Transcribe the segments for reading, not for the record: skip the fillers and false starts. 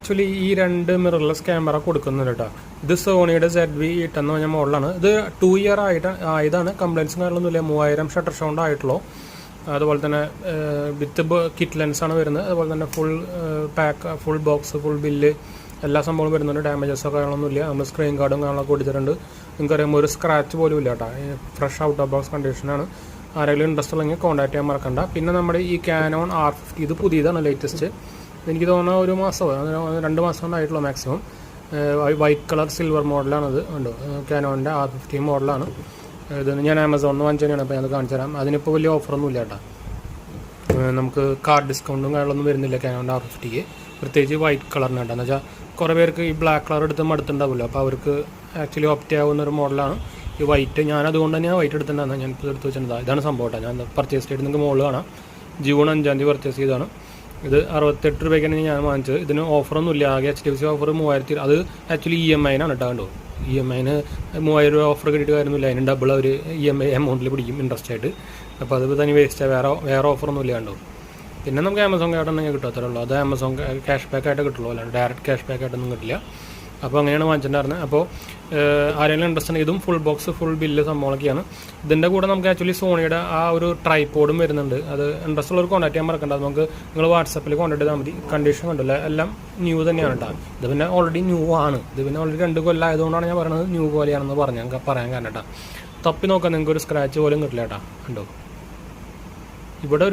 Actually ഈ രണ്ട് mirrorless camera കൊടുക്കുന്നുണ്ട് കേട്ടോ. ഇത് സോണിയുടെ ZV-8 എന്ന് പറഞ്ഞ മോഡലാണ്. ഇത് 2 ഇയർ ആയതാണ്. കംപ്ലൈൻസും കാര്യങ്ങളൊന്നുമില്ല. 3000 ഷട്ടർ സൗണ്ട് ആയിട്ടുള്ളൂ. അതുപോലെ തന്നെ വിത്ത് കിറ്റ് ലെൻസാണ് വരുന്നത്. അതുപോലെ തന്നെ full pack, full box, full bill എല്ലാ സംഭവങ്ങളും വരുന്നുണ്ട്. ഡാമേജസോ കാര്യങ്ങളൊന്നുമില്ല. നമ്മൾ സ്ക്രീൻ ഗാർഡും കാര്യങ്ങളൊക്കെ കൊടുത്തിട്ടുണ്ട്. നിങ്ങൾക്കറിയാം, ഒരു സ്ക്രാച്ച് പോലും ഇല്ല കേട്ടോ. ഫ്രഷ് ഔട്ട് ഓഫ് ബോക്സ് കണ്ടീഷനാണ്. ആരെങ്കിലും ഇൻട്രസ്റ്റ് ഉള്ളെങ്കിൽ കോൺടാക്ട് ചെയ്യാൻ മറക്കണ്ട. പിന്നെ നമ്മുടെ ഈ Canon R50 ഇത് പുതിയതാണ്, ലേറ്റസ്റ്റ്. എനിക്ക് തോന്നുന്ന 1 മാസമോ 2 മാസം കൊണ്ടായിട്ടുള്ളൂ മാക്സിമം. വൈറ്റ് കളർ സിൽവർ മോഡലാണിത്. ഉണ്ട്, Canonൻ്റെ R50 മോഡലാണ്. ഇത് ഞാൻ ആമസോണിൽ നിന്ന് വാങ്ങിച്ചതാണ്. അപ്പോൾ ഞാൻ കാണിച്ചു തരാം. അതിനിപ്പോൾ വലിയ ഓഫറൊന്നും ഇല്ല കേട്ടോ. നമുക്ക് കാർഡ് ഡിസ്കൗണ്ടും കാര്യങ്ങളൊന്നും വരുന്നില്ല Canonൻ്റെ R50ക്ക്, പ്രത്യേകിച്ച് വൈറ്റ് കളറിന് കേട്ടോ. എന്ന് വെച്ചാൽ കുറേ പേർക്ക് ഈ ബ്ലാക്ക് കളർ എടുത്ത് മടുത്തുണ്ടാവില്ല. അപ്പോൾ അവർക്ക് ആക്ച്വലി ഓപ്റ്റ് ആവുന്നൊരു മോഡലാണ് ഈ വൈറ്റ്. ഞാൻ അതുകൊണ്ട് തന്നെയാണ് വൈറ്റ് എടുത്തിട്ടുണ്ടാകുന്നത്. ഞാൻ ഇപ്പോൾ എടുത്ത് വെച്ചിട്ടുണ്ടാകും. ഇതാണ് സംഭവം കേട്ടോ. ഞാൻ പർച്ചേസ് ചെയ്തിട്ട് നിങ്ങൾക്ക് മുകളിൽ കാണാം. ജൂൺ 5-ാം തീയതി പർച്ചേസ് ചെയ്തതാണ്. ഇത് 68 രൂപയ്ക്കാണ് ഞാൻ വാങ്ങിച്ചത്. ഇതിന് ഓഫറൊന്നും ഇല്ല. ആകെ HDFC ഓഫർ 3000. അത് ആക്ച്വലി EMI-നാണ് കേട്ടോ. കണ്ടോ, EMI-ന് 3000 രൂപ ഓഫർ കിട്ടിയിട്ട് കാര്യമൊന്നുമില്ല. അതിന് ഡബിൾ അവർ EMI എമൗണ്ടിൽ പിടിക്കും ഇൻട്രസ്റ്റ് ആയിട്ട്. അപ്പോൾ അത് തന്നെ വേസ്റ്റാണ്. വേറെ ഓഫറൊന്നും ഇല്ല. കണ്ടോ. പിന്നെ നമുക്ക് ആമസോൺ കാർഡ് ഉണ്ടെങ്കിൽ കിട്ടും, അത്രേ ഉള്ളൂ. അത് ആമസോൺ ക്യാഷ് ബാക്ക് ആയിട്ട് കിട്ടുള്ളൂ, അല്ലാണ്ട് ഡയറക്റ്റ് ക്യാഷ് ബാക്ക് ആയിട്ടൊന്നും കിട്ടില്ല. അപ്പോൾ അങ്ങനെയാണ് വാങ്ങിച്ചിട്ടുണ്ടായിരുന്നത്. അപ്പോൾ ആരെങ്കിലും ഇൻട്രസ്റ്റ് ഉണ്ടെങ്കിൽ ഇതും ഫുൾ ബോക്സ്, ഫുൾ ബില്ല് സംഭവങ്ങളൊക്കെയാണ്. ഇതിൻ്റെ കൂടെ നമുക്ക് ആക്ച്വലി സോണിയുടെ ആ ഒരു ട്രൈപോഡും വരുന്നുണ്ട്. അത് ഇൻട്രസ്റ്റ് ഉള്ളവർ കോൺടാക്ട് ചെയ്യാൻ മറക്കണ്ട. അത് നമുക്ക് നിങ്ങൾ വാട്സപ്പിൽ കോൺടാക്ട് ചെയ്താൽ മതി. കണ്ടീഷൻ കണ്ടില്ല, എല്ലാം ന്യൂ തന്നെയാണ് കേട്ടോ. ഇത് പിന്നെ ഓൾറെഡി ന്യൂ ആണ്. ഇത് പിന്നെ ഓൾറെഡി 2 കൊല്ലം ആയതുകൊണ്ടാണ് ഞാൻ പറയുന്നത് ന്യൂ പോലെയാണെന്ന് പറയാൻ കാരണം കേട്ടോ. തപ്പി നോക്കാം, നിങ്ങൾക്ക് ഒരു സ്ക്രാച്ച് പോലും കിട്ടില്ല കേട്ടോ. കണ്ടോ, ഇവിടെ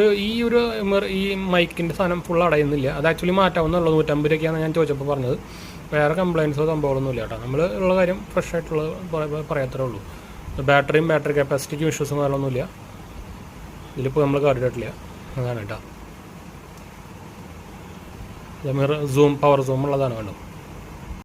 ഈ മൈക്കിൻ്റെ സാധനം ഫുൾ അടയുന്നില്ല. അത് ആക്ച്വലി മാറ്റാവുന്നുള്ളൂ. 150 രൂപയ്ക്കാണ് ഞാൻ ചോദിച്ചപ്പോൾ പറഞ്ഞത്. വേറെ കംപ്ലയിൻസോ സംഭവങ്ങളൊന്നും ഇല്ല കേട്ടോ. നമ്മൾ ഉള്ള കാര്യം ഫ്രഷ് ആയിട്ടുള്ളത് പറയാത്തേ ഉള്ളൂ. ബാറ്ററി കപ്പാസിറ്റിക്ക് ഇഷ്യൂസും കാര്യമൊന്നുമില്ല. ഇതിലിപ്പോൾ നമ്മൾ കാർഡിട്ടില്ല. അതാണ് കേട്ടോ. പവർ സൂം ഉള്ളതാണ്. കണ്ടോ.